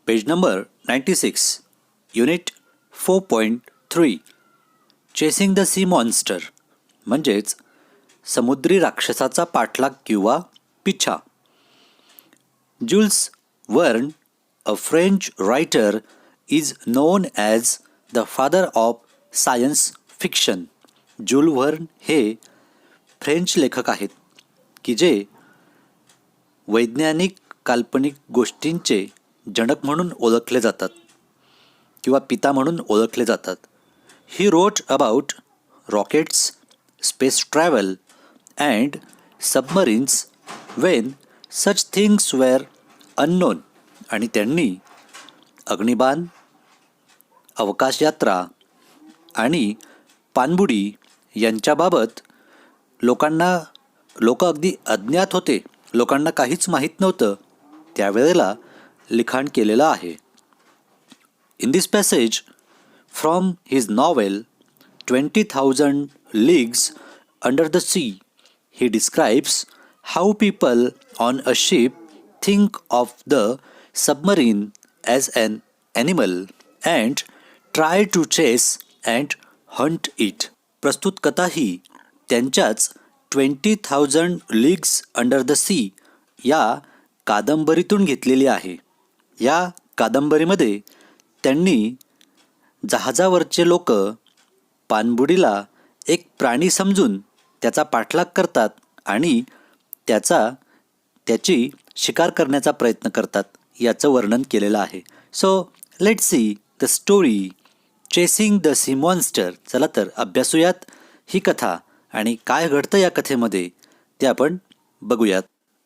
Page number 96, unit 4.3 chasing the sea monster म्हणजेच समुद्री राक्षसाचा पाठलाग किंवा पिछा. Jules Verne, a French writer, is known as the father of science fiction. Jules Verne हे French लेखक आहेत की जे वैज्ञानिक काल्पनिक गोष्टींचे जनक म्हणून ओळखले जातात किंवा पिता म्हणून ओळखले जातात. He wrote about rockets, space travel and submarines when such things were unknown. आणि त्यांनी अग्निबाण, अवकाशयात्रा आणि पाणबुडी यांच्याबाबत लोक अगदी अज्ञात होते, लोकांना काहीच माहीत नव्हतं त्यावेळेला लिखाण केलेलं आहे. In this passage from his novel 20,000 Leagues Under the Sea, he describes how people on a ship think of the submarine as an animal and try to chase and hunt it. प्रस्तुत कथा ही त्यांच्याच 20,000 Leagues Under the Sea या कादंबरीतून घेतलेली आहे. या कादंबरीमध्ये त्यांनी जहाजावरचे लोक पाणबुडीला एक प्राणी समजून त्याचा पाठलाग करतात आणि त्याची शिकार करण्याचा प्रयत्न करतात याचं वर्णन केलेलं आहे. So let's see the story chasing the sea monster. चला तर अभ्यासूयात ही कथा आणि काय घडतं या कथेमध्ये ते आपण बघूयात.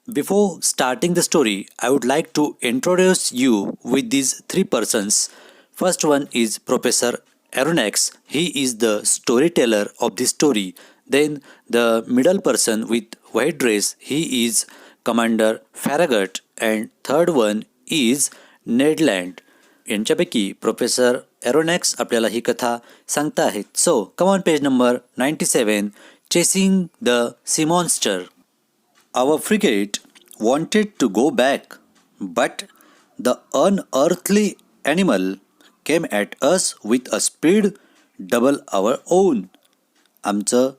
Before starting the story I would like to introduce you with these 3 persons. First one is Professor Aronnax. He is the storyteller of the story. Then the middle person with white dress, he is Commander Farragut. And third one is Ned Land. यांच्यापैकी professor एरोनॅक्स आपल्याला ही कथा सांगता आहेत. So come on page number 97, chasing the sea monster. Our frigate wanted to go back, but the unearthly animal came at us with a speed double our own. आमचं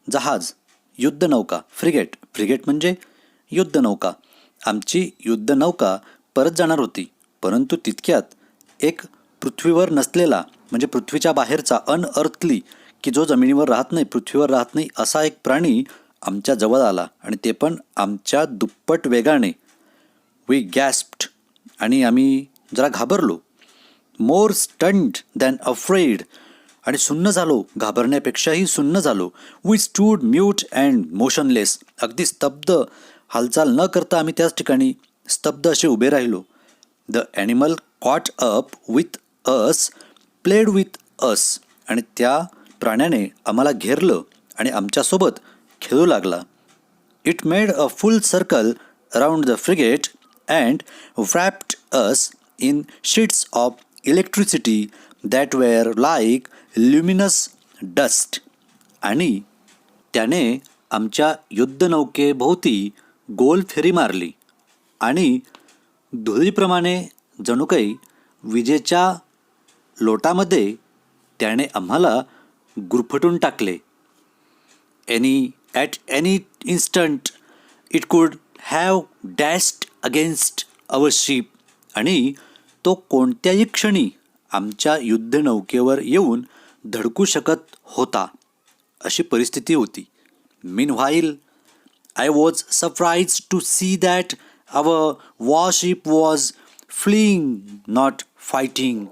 जहाज, युद्धनौका, frigate म्हणजे युद्धनौका. आमची युद्धनौका परत जाणार होती, परंतु तितक्यात एक पृथ्वीवर नसलेला म्हणजे पृथ्वीच्या बाहेरचा अनअर्थली की जो जमिनीवर राहत नाही, पृथ्वीवर राहत नाही असा एक प्राणी आमच्या जवळ आला आणि ते पण आमच्या दुप्पट वेगाने. वी गॅस्प्ड आणि आम्ही जरा घाबरलो. मोर स्टंट दॅन अफ्रेड आणि सुन्न झालो, घाबरण्यापेक्षाही सुन्न झालो. We stood mute and motionless. अगदी स्तब्ध, हालचाल न करता आम्ही त्याच ठिकाणी स्तब्ध असे उभे राहिलो. The animal caught up with us, played with us. आणि त्या प्राण्याने आम्हाला घेरलं आणि आमच्यासोबत खेळू लागला. It made a full circle around the frigate and wrapped us in sheets of electricity that were like luminous dust. आणि त्याने आमच्या युद्धनौकेभोवती गोल फेरी मारली आणि धुळीप्रमाणे जणू काही विजेच्या लोटामध्ये त्याने आम्हाला गुरफटून टाकले. At any instant it could have dashed against our ship. आणि तो कोणत्याही क्षणी आमच्या युद्धनौकेवर येऊन धडकू शकत होता अशी परिस्थिती होती. Meanwhile, I was surprised to see that our warship was fleeing, not fighting.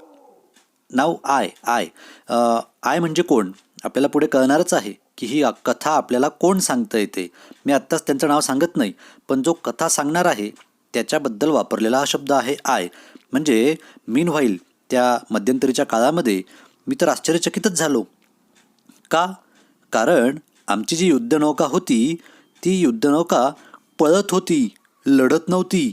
Now I म्हणजे कोण आपल्याला पुढे कळणारच आहे की ही कथा आपल्याला कोण सांगता येते. मी आत्ताच त्यांचं नाव सांगत नाही, पण जो कथा सांगणार आहे त्याच्याबद्दल वापरलेला हा शब्द आहे आय. म्हणजे मीन व्हाईल त्या मध्यंतरीच्या काळामध्ये मी तर आश्चर्यचकितच झालो. का? कारण आमची जी युद्धनौका होती ती युद्धनौका पळत होती, लढत नव्हती.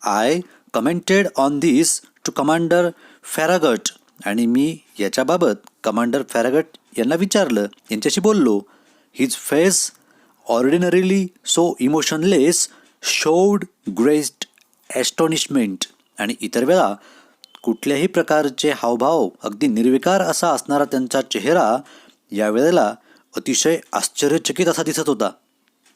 I commented on this to commander Farragut. आणि मी याच्याबाबत कमांडर फॅरागट यांना विचारलं, यांच्याशी बोललो. His face ordinarily so emotionless showed great astonishment. आणि इतर वेळा कुठल्याही प्रकारचे हावभाव अगदी निर्विकार असा असणारा त्यांचा चेहरा यावेळेला अतिशय आश्चर्यचकित असा दिसत होता.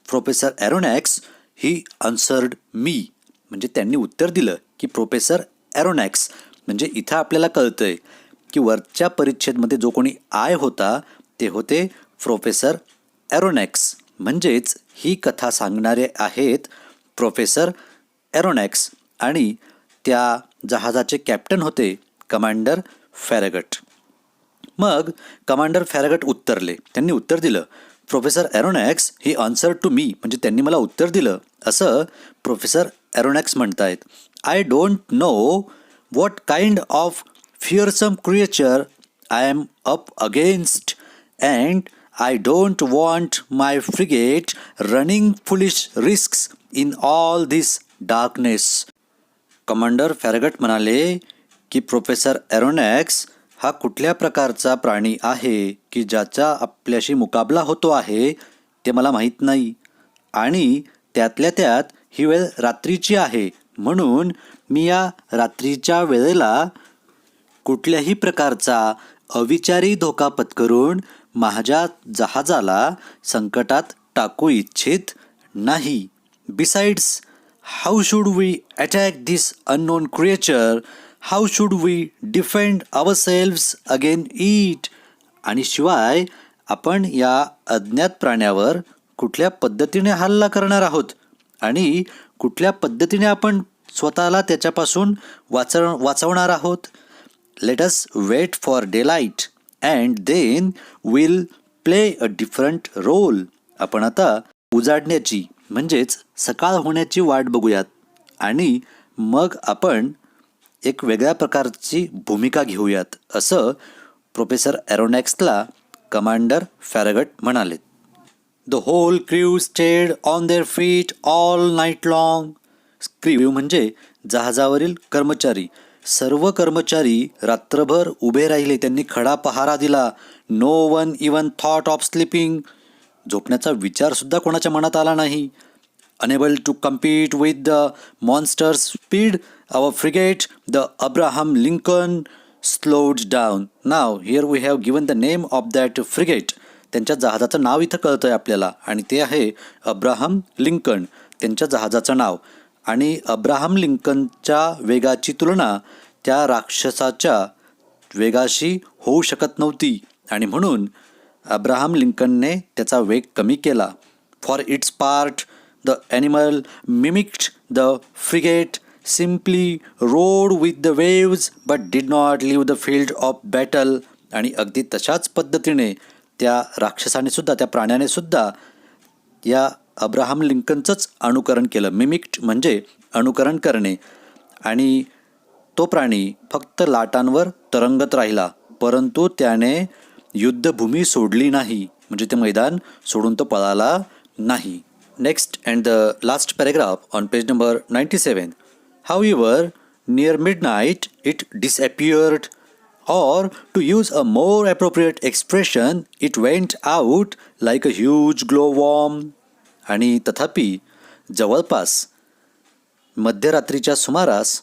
प्रोफेसर ॲरोनॅक्स ही आन्सर्ड मी, म्हणजे त्यांनी उत्तर दिलं की प्रोफेसर ॲरोनॅक्स. म्हणजे इथं आपल्याला कळतंय की वरच्या परिच्छेदमध्ये जो कोणी आय होता ते होते प्रोफेसर ॲरोनॅक्स. म्हणजेच ही कथा सांगणारे आहेत प्रोफेसर ॲरोनॅक्स आणि त्या जहाजाचे कॅप्टन होते कमांडर फॅरगट. मग कमांडर फॅरगट उत्तरले. त्यांनी उत्तर दिलं, professor Aronnax he answer to me, म्हणजे त्यांनी मला उत्तर दिलं असं प्रोफेसर ॲरोनॅक्स म्हणतायत. I don't know what kind of fearsome creature I am up against and I don't want my frigate running foolish risks in all this darkness. Commander Farragut म्हणाले की professor ॲरोनॅक्स हा कुठल्या प्रकारचा प्राणी आहे की ज्याचा आपल्याशी मुकाबला होतो आहे ते मला माहीत नाही, आणि त्यातल्या त्यात ही वेळ रात्रीची आहे, म्हणून मी या रात्रीच्या वेळेला कुठल्याही प्रकारचा अविचारी धोका पत्करून माझ्या जहाजाला संकटात टाकू इच्छित नाही. Besides, how should we attack this unknown creature, how should we defend ourselves again it. आणि शिवाय आपण या अज्ञात प्राण्यावर कुठल्या पद्धतीने हल्ला करणार आहोत आणि कुठल्या पद्धतीने आपण स्वतःला त्याच्यापासून वाचवणार आहोत. Let us wait for daylight and then will play a different role. आपण आता उजाडण्याची म्हणजेच सकाळ होण्याची वाट बघूयात आणि मग आपण एक वेगळ्या प्रकारची भूमिका घेऊयात, असं प्रोफेसर ॲरोनॅक्सला कमांडर फॅरगट म्हणाले. The whole crew stayed on their feet all night long. Crew म्हणजे जहाजावरील कर्मचारी. सर्व कर्मचारी रात्रभर उभे राहिले, त्यांनी खडा पहारा दिला. No one even thought of sleeping. झोपण्याचा विचारसुद्धा कोणाच्या मनात आला नाही. Unable to compete with the monster's speed our frigate the Abraham Lincoln slowed down. नाव here we have given the name of that frigate. त्यांच्या जहाजाचं नाव इथं कळतं आहे आपल्याला, आणि ते आहे अब्राहम लिंकन, त्यांच्या जहाजाचं नाव. आणि अब्राहम लिंकनच्या वेगाची तुलना त्या राक्षसाच्या वेगाशी होऊ शकत नव्हती, आणि म्हणून अब्राहम लिंकनने त्याचा वेग कमी केला. For its part the animal mimicked the frigate, simply rode with the waves but did not leave the field of battle. आणि अगदी तशाच पद्धतीने त्या राक्षसाने सुद्धा, त्या प्राण्याने सुद्धा या अब्राहम लिंकनचंच अनुकरण केलं. मिमिक्ड म्हणजे अनुकरण करणे. आणि तो प्राणी फक्त लाटांवर तरंगत राहिला, परंतु त्याने युद्धभूमी सोडली नाही, म्हणजे ते मैदान सोडून तो पळाला नाही. Next and the last paragraph on page number 97. However, near midnight it disappeared, or to use a more appropriate expression, it went out like a huge glowworm. आणि तथापि जवळपास मध्यरात्रीच्या सुमारास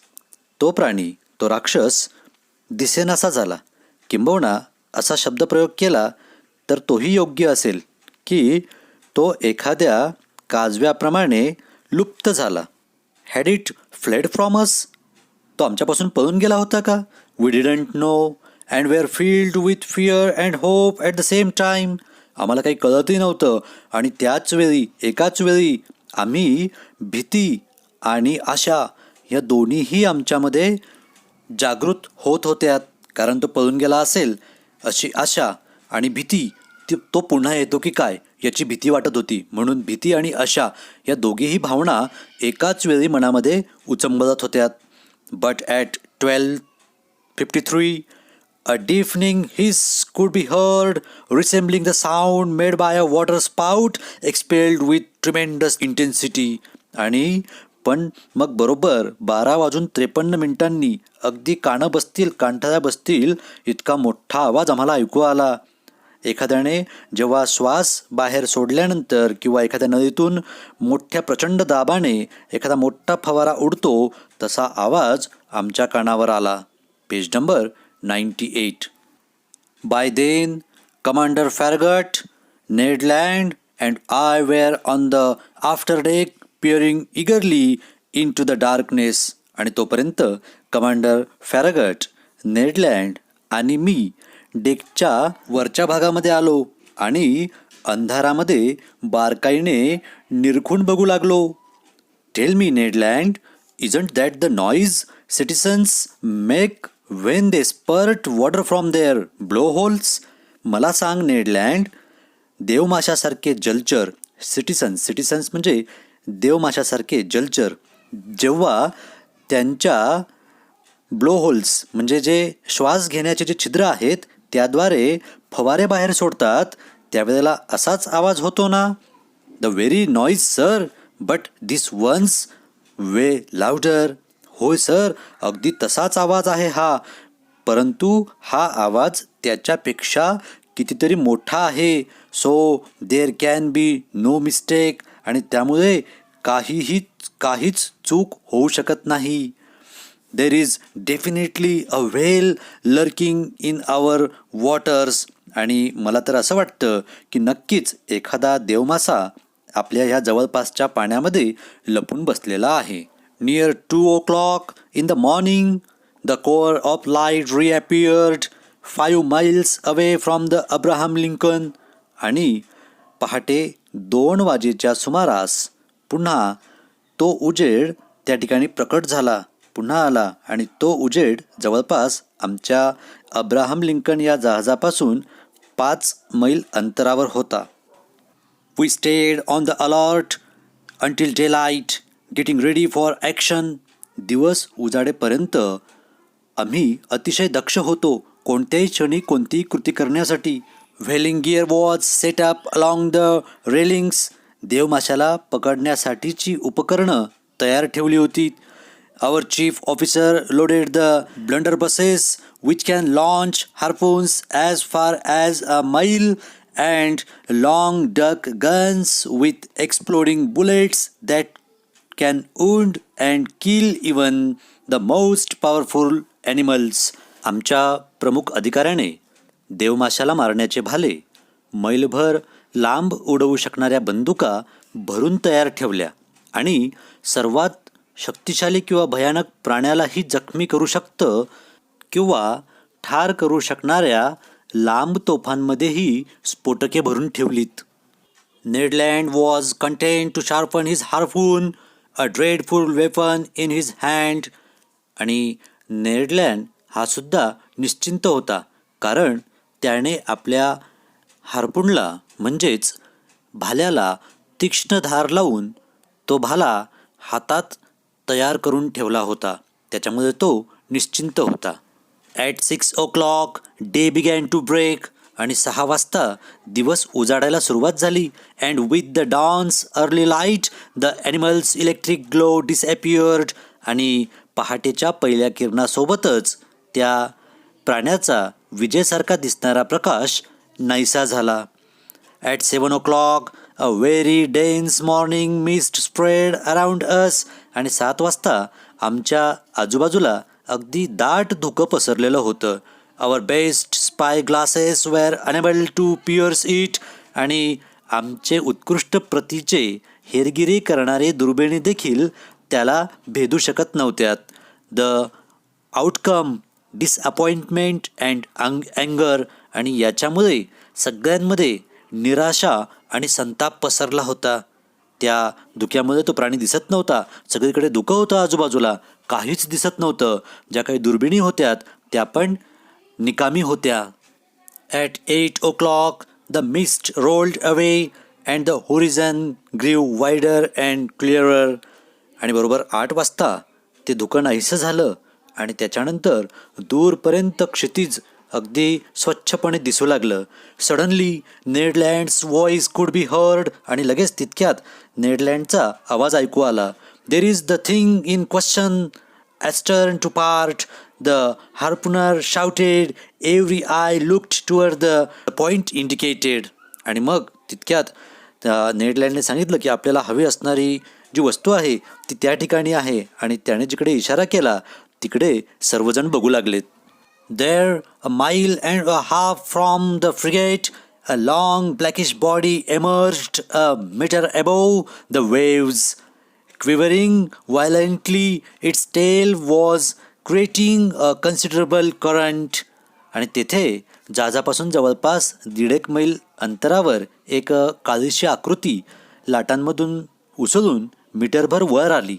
तो प्राणी, तो राक्षस दिसेनासा झाला. किंबहुना असा शब्दप्रयोग केला तर तोही योग्य असेल की तो एखाद्या काजव्याप्रमाणे लुप्त झाला. Had it fled from us? तो आमच्यापासून पळून गेला होता का? We didn't know and we are filled with fear and hope at the same time. आम्हाला काही कळतही नव्हतं आणि त्याच वेळी, एकाच वेळी आम्ही भीती आणि आशा या दोन्हीही आमच्यामध्ये जागृत होत होत्या. कारण तो पळून गेला असेल अशी आशा आणि भीती, तो पुन्हा येतो की काय याची भीती वाटत होती. म्हणून भीती आणि आशा या दोघीही भावना एकाच वेळी मनामध्ये उचंबळत होत्या. But at 12:53 a deafening hiss could be heard, resembling the sound made by a water spout expelled with tremendous intensity. आणि पण मग बरोबर 12:53 अगदी कांठळ्या बसतील इतका मोठा आवाज आम्हाला ऐकू आला. एखाद्याने जेव्हा श्वास बाहेर सोडल्यानंतर किंवा एखाद्या नळीतून मोठ्या प्रचंड दाबाने एखादा मोठा फवारा उडतो तसा आवाज आमच्या कानावर आला. Page number 98. By then, Commander Farragut, Ned Land and I were on the afterdeck peering eagerly into the darkness. आणि तोपर्यंत कमांडर फॅरगट, नेड लँड आणि मी डेकच्या वरच्या भागामध्ये आलो आणि अंधारामध्ये बारकाईने निरखून बघू लागलो. Tell me Ned Land, isn't that the noise citizens make when they spurt water from their blowholes? मला सांग नेड लँड, देवमाशासारखे जलचर, सिटिझन्स म्हणजे देवमाशासारखे जलचर जेव्हा त्यांच्या ब्लोहोल्स म्हणजे जे श्वास घेण्याचे जे छिद्र आहेत त्याद्वारे फवारे बाहेर सोडतात त्यावेळेला असाच आवाज होतो ना? The very noise sir, but this once way louder. होय सर, अगदी तसाच आवाज आहे हा, परंतु हा आवाज त्याच्यापेक्षा कितीतरी मोठा आहे. So there can be no mistake. आणि त्यामुळे काहीच चूक होऊ शकत नाही. There is definitely a whale lurking in our waters. आणि मला तर असं वाटतं की नक्कीच एखादा देवमासा आपल्या ह्या जवळपासच्या पाण्यामध्ये लपून बसलेला आहे. Near 2 o'clock in the morning, the core of light reappeared 5 miles away from the Abraham Lincoln. आणि पहाटे 2 वाजेच्या सुमारास पुन्हा तो उजेड त्या ठिकाणी प्रकट झाला, पुन्हा आला आणि तो उजेड जवळपास आमच्या अब्राहम लिंकन या जहाजापासून 5 मैल अंतरावर होता. We stayed on the alert until daylight, getting ready for action. दिवस उजाडेपर्यंत आम्ही अतिशय दक्ष होतो कोणत्याही क्षणी कोणतीही कृती करण्यासाठी. Whaling gear was set up along the railings. देवमाशाला पकडण्यासाठीची उपकरणं तयार ठेवली होती. Our chief officer loaded the blunderbusses which can launch harpoons as far as a mile and long duck guns with exploding bullets that can wound and kill even the most powerful animals. आमच्या प्रमुख अधिकाऱ्याने देवमाशाला मारण्याचे भाले मैलभर लांब उडवू शकणाऱ्या बंदुका भरून तयार ठेवल्या आणि सर्वात शक्तिशाली किंवा भयानक प्राण्यालाही जखमी करू शकतं किंवा ठार करू शकणाऱ्या लांब तोफांमध्येही स्फोटके भरून ठेवलीत. Ned Land was content to sharpen his harpoon, a dreadful weapon in his hand. आणि नेड लँड हा सुद्धा निश्चिंत होता कारण त्याने आपल्या हार्पूनला म्हणजेच भाल्याला तीक्ष्ण धार लावून तो भाला हातात तयार करून ठेवला होता, त्याच्यामुळे तो निश्चिंत होता. At 6 o'clock day began to break. आणि 6 वाजता दिवस उजाडायला सुरुवात झाली. And with the dawn's early light the animal's electric glow disappeared. आणि पहाटेच्या पहिल्या किरणासोबतच त्या प्राण्याचा विजेसारखा दिसणारा प्रकाश नाहीसा झाला. At 7 o'clock a very dense morning mist spread around us. आणि 7 वाजता आमच्या आजूबाजूला अगदी दाट धुकं पसरलेलं होतं. Our best spy glasses were unable to pierce it. आणि आमचे उत्कृष्ट प्रतीचे हेरगिरी करणारे दुर्बिणी देखील त्याला भेदू शकत नव्हत्यात. द आउटकम डिसअपॉइंटमेंट अँड अँगर. आणि याच्यामुळे सगळ्यांमध्ये निराशा आणि संताप पसरला होता. त्या धुक्यामध्ये तो प्राणी दिसत नव्हता. सगळीकडे धुकं होतं आजूबाजूला, काहीच दिसत नव्हतं. ज्या काही दुर्बिणी होत्या त्या पण निकामी होत्या. At 8 o'clock the mist rolled away and the horizon grew wider and clearer. आणि बरोबर 8 वाजता ते धुकं नाहीसं झालं आणि त्याच्यानंतर दूरपर्यंत क्षितिज अगदी स्वच्छपणे दिसू लागलं. Suddenly नेडलँड्स voice could be heard. आणि लगेच तितक्यात नेडलँडचा आवाज ऐकू आला. There is the thing in question astern to port. The harpooner shouted. Every eye looked toward the point indicated. आणि मग तितक्यात नेडलँडने सांगितलं की आपल्याला हवी असणारी जी वस्तू आहे ती त्या ठिकाणी आहे. आणि त्याने जिकडे इशारा केला तिकडे सर्वजण बघू लागलेत. There, a mile and a half from the frigate, a long blackish body emerged a meter above the waves. Quivering violently, its tail was creating a considerable current. आणि तेथे जहाजापासून जवळपास 1.5 मैल अंतरावर एक काळीशी आकृती लाटांमधून उसळून मीटरभर वर आली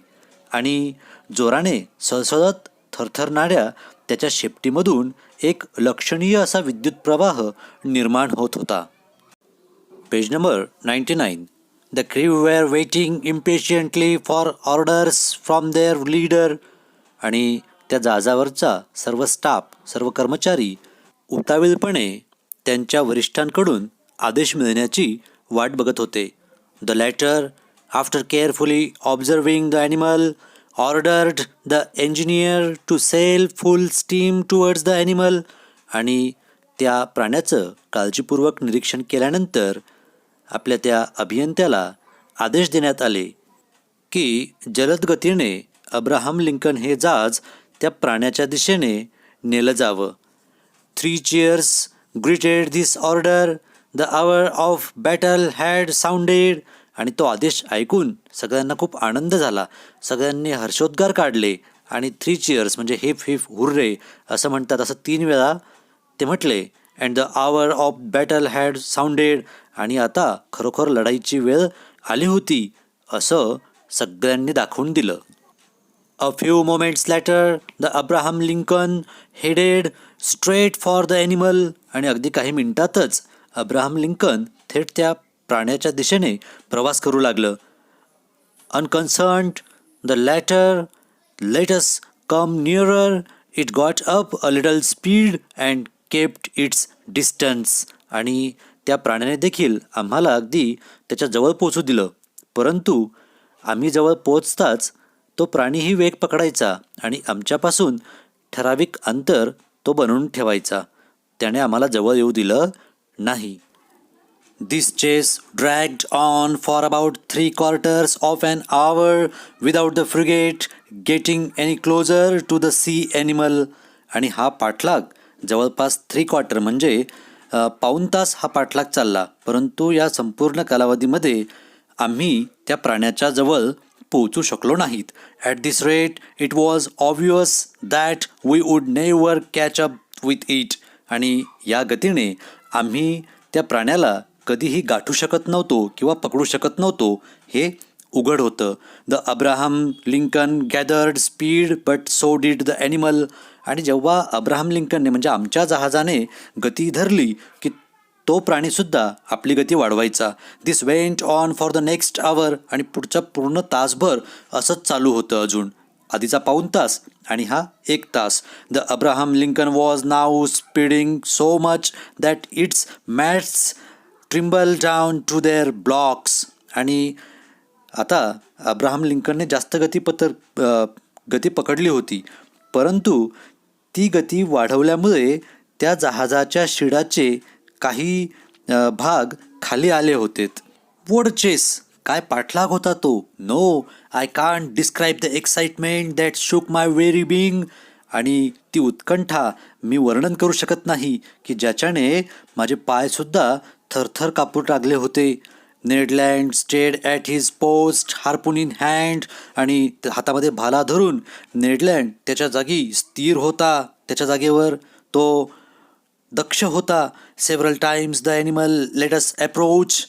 आणि जोराने सळसळत थरथरणाऱ्या त्याच्या शेपटीमधून एक लक्षणीय असा विद्युत प्रवाह निर्माण होत होता. Page number 99. The crew were waiting impatiently for orders from their leader. आणि त्या जहाजावरचा सर्व स्टाफ, सर्व कर्मचारी उतावीळपणे त्यांच्या वरिष्ठांकडून आदेश मिळण्याची वाट बघत होते. The latter, after carefully observing the animal, ordered the engineer to sail full steam towards the animal. आणि त्या प्राण्याचं काळजीपूर्वक निरीक्षण केल्यानंतर आपल्या त्या अभियंत्याला आदेश देण्यात आले की जलद गतीने अब्राहम लिंकन हे जहाज त्या प्राण्याच्या दिशेने नेलं जावं. 3 cheers greeted this order. The hour of battle had sounded. आणि तो आदेश ऐकून सगळ्यांना खूप आनंद झाला. सगळ्यांनी हर्षोद्गार काढले आणि 3 cheers म्हणजे हिप हिप हुर्रे असं म्हणतात, असं 3 वेळा ते म्हटले. And the hour of battle had sounded. आणि आता खरोखर लढाईची वेळ आली होती असं सगळ्यांनी दाखवून दिलं. A few moments later, the Abraham Lincoln headed straight for the animal. आणि अगदी काही मिनिटातच अब्राहम लिंकन थेट त्या प्राण्याच्या दिशेने प्रवास करू लागलं. Unconcerned, the latter let us come nearer. It got up a little speed and kept its distance. आणि त्या प्राण्याने देखील आम्हाला अगदी त्याच्या जवळ पोहोचू दिलं, परंतु आम्ही जवळ पोहोचताच तो प्राणीही वेग पकडायचा आणि आमच्यापासून ठराविक अंतर तो बनवून ठेवायचा. त्याने आम्हाला जवळ येऊ दिलं नाही. This chase dragged on for about 3/4 of an hour without the frigate getting any closer to the sea animal. आणि हा पाठलाग जवळपास 3/4 म्हणजे पाऊण तास हा पाठलाग चालला, परंतु या संपूर्ण कालावधीमध्ये आम्ही त्या प्राण्याच्या जवळ पोहोचू शकलो नाहीत. At this rate it was obvious that we would never catch up with it. आणि या गतीने आम्ही त्या प्राण्याला कधीही गाठू शकत नव्हतो किंवा पकडू शकत नव्हतो हे उघड होतं. The Abraham Lincoln gathered speed but so did the animal. आणि जेव्हा अब्राहम लिंकनने म्हणजे आमच्या जहाजाने गती धरली की तो प्राणीसुद्धा आपली गती वाढवायचा. This went on for the next hour. आणि पुढचा पूर्ण तासभर असंच चालू होतं. अजून आधीचा पाऊण तास आणि हा 1 तास. The Abraham Lincoln was now speeding so much that its masts trembled down to their blocks. आणि आता अब्राहम लिंकनने जास्त गती पकडली होती, परंतु ती गती वाढवल्यामुळे त्या जहाजाच्या शिडाचे काही भाग खाली आले होते. वॉट चेस, काय पाठलाग होता तो. No, I can't describe the excitement that shook my very being. आणि ती उत्कंठा मी वर्णन करू शकत नाही की ज्याच्याने माझे पायसुद्धा थरथर कापू लागले होते. Ned Land stayed at his post harpoon in hand. आणि हातामध्ये भाला धरून नेडलँड त्याच्या जागी स्थिर होता. त्याच्या जागेवर तो दक्ष होता. Several times the animal let us approach.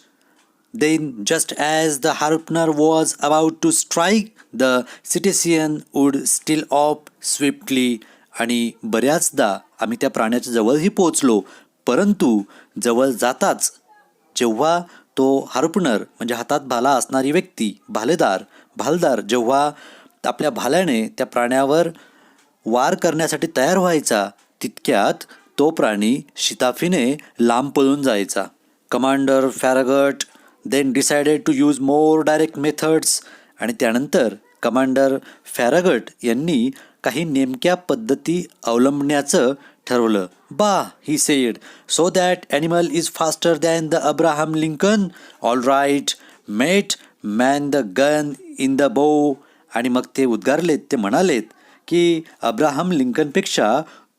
Then just as the harpooner was about to strike the cetacean would steal off swiftly. आणि बऱ्याचदा आम्ही त्या प्राण्याच्या जवळही पोचलो, परंतु जवळ जाताच जेव्हा तो हार्पनर म्हणजे हातात भाला असणारी व्यक्ती, भालदार जेव्हा आपल्या भाल्याने त्या प्राण्यावर वार करण्यासाठी तयार व्हायचा, तितक्यात तो प्राणी शिताफीने लांब पळून जायचा. Commander Farragut then decided to use more direct methods. आणि त्यानंतर कमांडर फॅरागट यांनी काही नेमक्या पद्धती अवलंबण्याचं ठरवलं. He said, so that animal is faster than the Abraham Lincoln. All right mate man the gun in the bow. आणि मग ते उद्गारलेत, ते म्हणालेत की अब्राहम लिंकनपेक्षा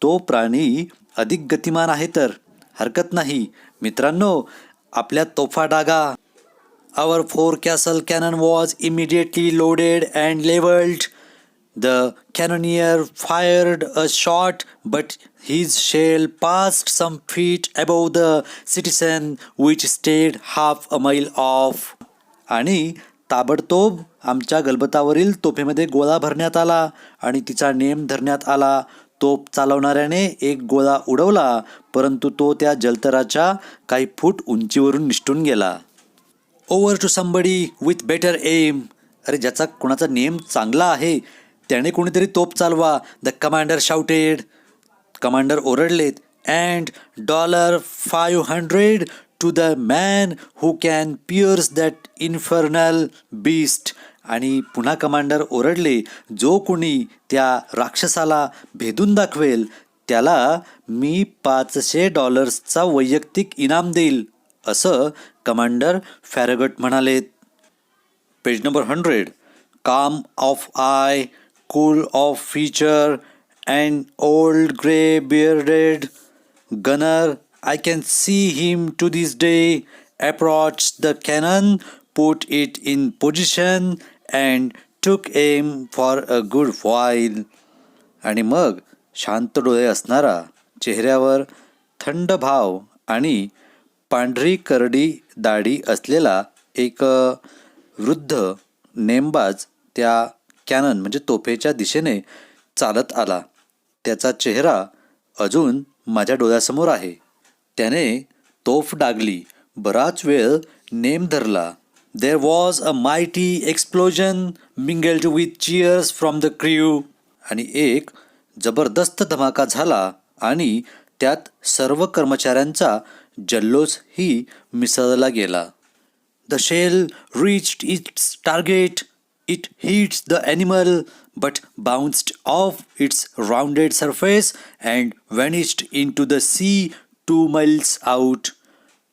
तो प्राणी अधिक गतिमान आहे. तर हरकत नाही मित्रांनो, आपल्या तोफा Daga. Our forecastle cannon was immediately loaded and leveled. The cannoneer fired a shot, but his shell passed some feet above the citizen, which stayed half a mile off. आणि ताबडतोब आमच्या गलबतावरील तोफेमध्ये गोळा भरण्यात आला आणि तिचा नेम धरण्यात आला. तोफ चालवणाऱ्याने एक गोळा उडवला, परंतु तो त्या जलतराच्या काही फूट उंचीवरून निसटून गेला. Over to somebody with better aim. अरे ज्याचा कोणाचा नेम चांगला आहे त्याने कोणीतरी तोफ चालवा. The commander shouted. कमांडर ओरडलेत. And $500 to the man who can pierce that infernal beast. आणि पुन्हा कमांडर ओरडले, जो कोणी त्या राक्षसाला भेदून दाखवेल त्याला मी $500 वैयक्तिक इनाम देईल, असं कमांडर फॅरगट म्हणालेत. Page number 100. Calm of eye, cool of feature, and old grey bearded gunner, I can see him to this day, approach the cannon, put it in position and took aim for a good while. आणि मग शांत डोळे असणारा, चेहऱ्यावर थंड भाव आणि पांढरी करडी दाढी असलेला एक वृद्ध नेमबाज त्या कॅनन म्हणजे तोफेच्या दिशेने चालत आला. त्याचा चेहरा अजून माझ्या डोळ्यासमोर आहे. त्याने तोफ डागली, बराच वेळ नेम धरला. There was a mighty explosion mingled with cheers from the crew. आणि एक जबरदस्त धमाका झाला आणि त्यात सर्व कर्मचाऱ्यांचा जल्लोषही मिसळला गेला. The shell reached its target. It hit the animal but bounced off its rounded surface and vanished into the sea 2 miles out.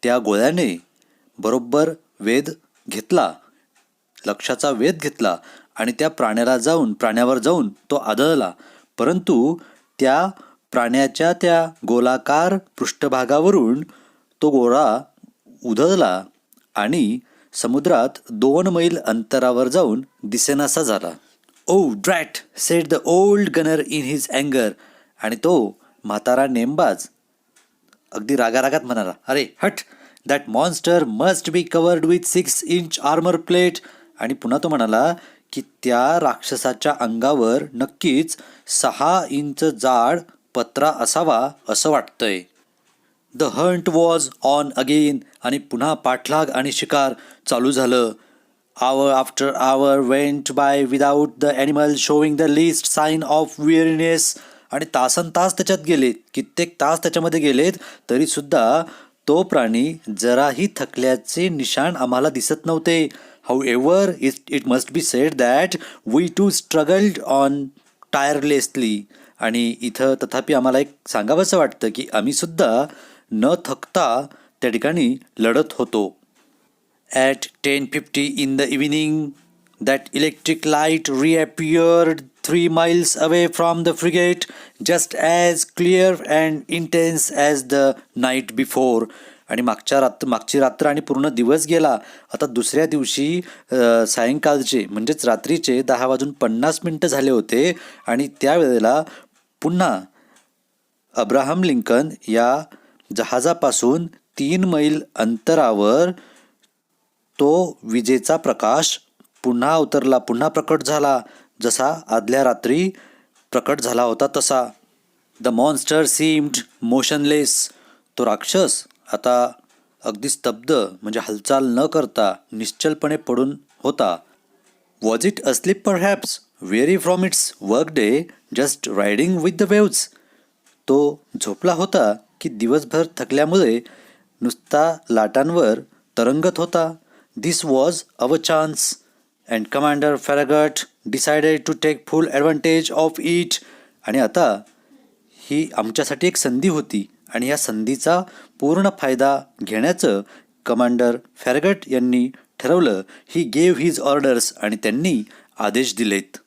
त्या गोळ्याने बरोबर वेध घेतला, लक्ष्याचा वेध घेतला आणि त्या प्राण्यावर जाऊन तो आदळला, परंतु त्या प्राण्याच्या त्या गोलाकार पृष्ठभागावरून तो गोळा उधळला आणि समुद्रात 2 मैल अंतरावर जाऊन दिसेनासा झाला. Oh drat, said the old gunner in his अँगर. आणि तो म्हातारा नेमबाज अगदी रागारागात म्हणाला, अरे हट, that monster must be covered with 6 inch armour plate. आणि पुन्हा तो म्हणाला की त्या राक्षसाच्या अंगावर नक्कीच 6 इंच जाड पत्रा असावा असं वाटतंय. The hunt was on again. आणि पुन्हा पाठलाग आणि शिकार चालू झालं. Hour after hour went by without the animal showing the least sign of weariness. आणि तासनतास त्याच्यात गेलेत, कित्येक तास त्याच्यामध्ये गेलेत, तरीसुद्धा तो प्राणी जराही थकल्याचे निशाण आम्हाला दिसत नव्हते. However it must be said that we too struggled on tirelessly. आणि इथं तथापि आम्हाला एक सांगावंसं वाटतं की आम्हीसुद्धा न थकता त्या ठिकाणी लढत होतो. At 10:50 in the evening, that electric light reappeared 3 miles away from the frigate, just as clear and intense as the night before. आणि मागची रात्र आणि पूर्ण दिवस गेला. आता दुसऱ्या दिवशी सायंकाळचे म्हणजेच रात्रीचे 10:50 झाले होते आणि त्यावेळेला पुन्हा अब्राहम लिंकन या जहाजापासून 3 मैल अंतरावर तो विजेचा प्रकाश पुन्हा उतरला, पुन्हा प्रकट झाला, जसा आदल्या रात्री प्रकट झाला होता तसा. The monster seemed motionless. तो राक्षस आता अगदी स्तब्ध म्हणजे हालचाल न करता निश्चलपणे पडून होता. Was it asleep perhaps, very from its work day, just riding with the waves. तो झोपला होता की दिवसभर थकल्यामुळे नुसता लाटांवर तरंगत होता. This was our chance and commander Farragut decided to take full advantage of it. आणि आता ही आमच्यासाठी एक संधी होती आणि या संधीचा पूर्ण फायदा घेण्याचं कमांडर फॅरगट यांनी ठरवलं. He gave his orders. आणि त्यांनी आदेश दिलेत.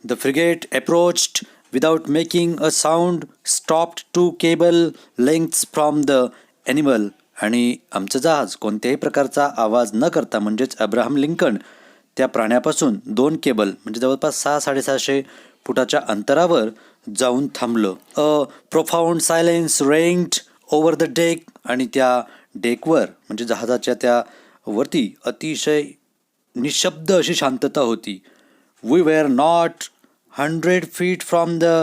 The frigate approached without making a sound, stopped 2 cable lengths from the animal. आणि आमचं जहाज कोणत्याही प्रकारचा आवाज न करता म्हणजेच अब्राहम लिंकन त्या प्राण्यापासून 2 केबल म्हणजे जवळपास 600-750 फुटाच्या अंतरावर जाऊन थांबलं. A profound silence reigned over the deck. आणि त्या डेकवर म्हणजे जहाजाच्या त्या वरती अतिशय निशब्द अशी शांतता होती. We were not 100 feet from the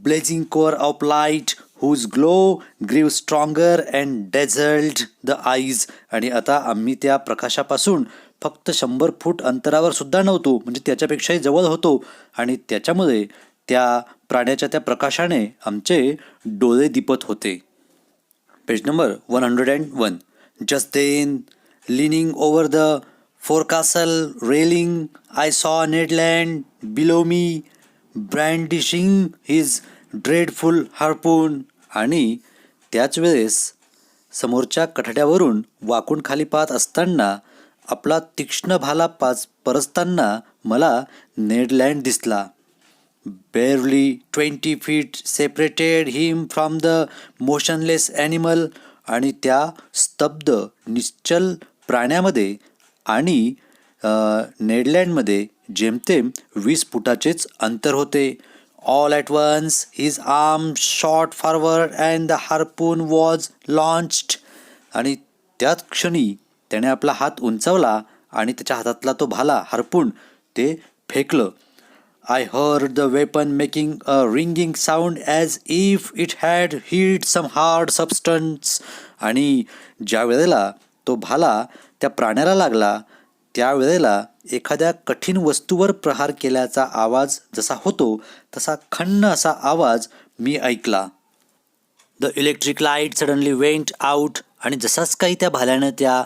blazing core of light whose glow grew stronger and dazzled the eyes. आणि आता आम्ही त्या प्रकाशापासून फक्त 100 फूट अंतरावर सुद्धा नव्हतो, म्हणजे त्याच्यापेक्षाही जवळ होतो. आणि त्याच्यामुळे त्या प्राण्याच्या त्या प्रकाशाने आमचे डोळे दिपत होते. Page number 101. Just then, leaning over the forecastle railing, I saw Ned Land below me, brandishing his dreadful harpoon. आणि त्याच वेळेस समोरच्या कठड्यावरून वाकून खाली पाहत असताना आपला तीक्ष्ण भाला परसताना मला नेड लँड दिसला. Barely 20 feet separated him from the motionless animal. आणि त्या स्तब्ध निश्चल प्राण्यामध्ये आणि नेडलँडमध्ये जेमतेम 20 फुटाचेच अंतर होते. All at once his arm shot forward and the harpoon was launched. आणि त्याच क्षणी त्याने आपला हात उंचावला आणि त्याच्या हातातला तो भाला हार्पून ते फेकलं. I heard the weapon making a ringing sound as if it had hit some hard substance. आणि ज्या वेळेला तो भाला त्या प्राण्याला लागला त्यावेळेला एखाद्या कठीण वस्तूवर प्रहार केल्याचा आवाज जसा होतो तसा खण्ण असा आवाज मी ऐकला. The electric light suddenly went out. आणि जसाच काही त्या भाल्यानं त्या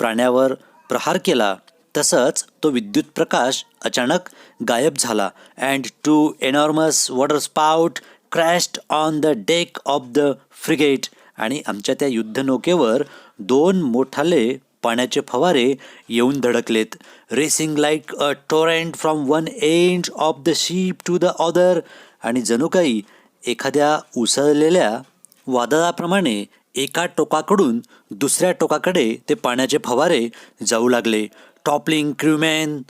प्राण्यावर प्रहार केला तसंच तो विद्युत प्रकाश अचानक गायब झाला. And 2 enormous water spouts crashed on the deck of the frigate. आणि आमच्या त्या युद्धनौकेवर 2 मोठाले पाण्याचे फवारे येऊन धडकलेत. Racing like a torrent from one end of the ship to the other. आणि जणू काही एखाद्या उसळलेल्या वादळाप्रमाणे एका टोकाकडून दुसऱ्या टोकाकडे ते पाण्याचे फवारे जाऊ लागले. Toppling crewmen,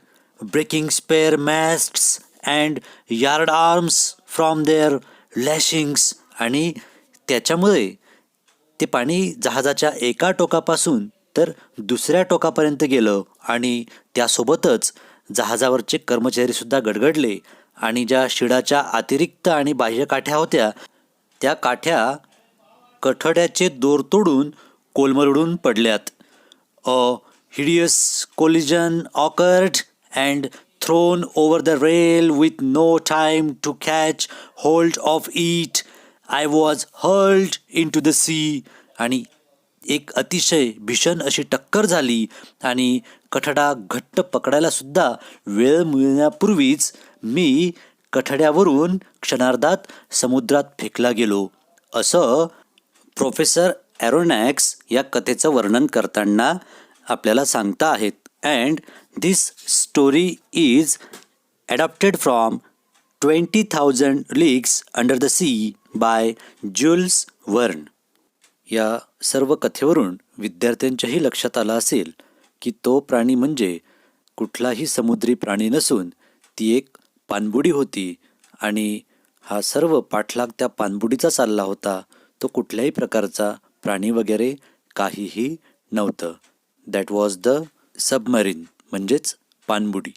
breaking spare masts and yard arms from their lashings. आणि त्याच्यामुळे ते पाणी जहाजाच्या एका टोकापासून तर दुसऱ्या टोकापर्यंत गेलं. आणि त्यासोबतच जहाजावरचे कर्मचारीसुद्धा गडगडले. आणि ज्या शिडाच्या अतिरिक्त आणि बाह्य काठ्या होत्या त्या काठ्या कठड्याचे दोर तोडून कोलमडून पडल्यात. अ hideous collision occurred and thrown over the rail with no time to catch hold of it, I was hurled into the sea. आणि एक अतिशय भीषण अशी टक्कर झाली आणि कठडा घट्ट पकडायला सुद्धा वेळ मिळण्यापूर्वीच मी कठड्यावरून क्षणार्धात समुद्रात फेकला गेलो. असं प्रोफेसर ॲरोनॅक्स या कथेचं वर्णन करताना आपल्याला सांगता आहेत. And this story is adapted from 20,000 Leagues Under the Sea by Jules Verne. या सर्व कथेवरून विद्यार्थ्यांच्याही लक्षात आलं असेल की तो प्राणी म्हणजे कुठलाही समुद्री प्राणी नसून ती एक पाणबुडी होती. आणि हा सर्व पाठलाग त्या पाणबुडीचा चालला होता. तो कुठल्याही प्रकारचा प्राणी वगैरे काहीही नव्हतं. दॅट वॉज द सबमरीन म्हणजेच पाणबुडी.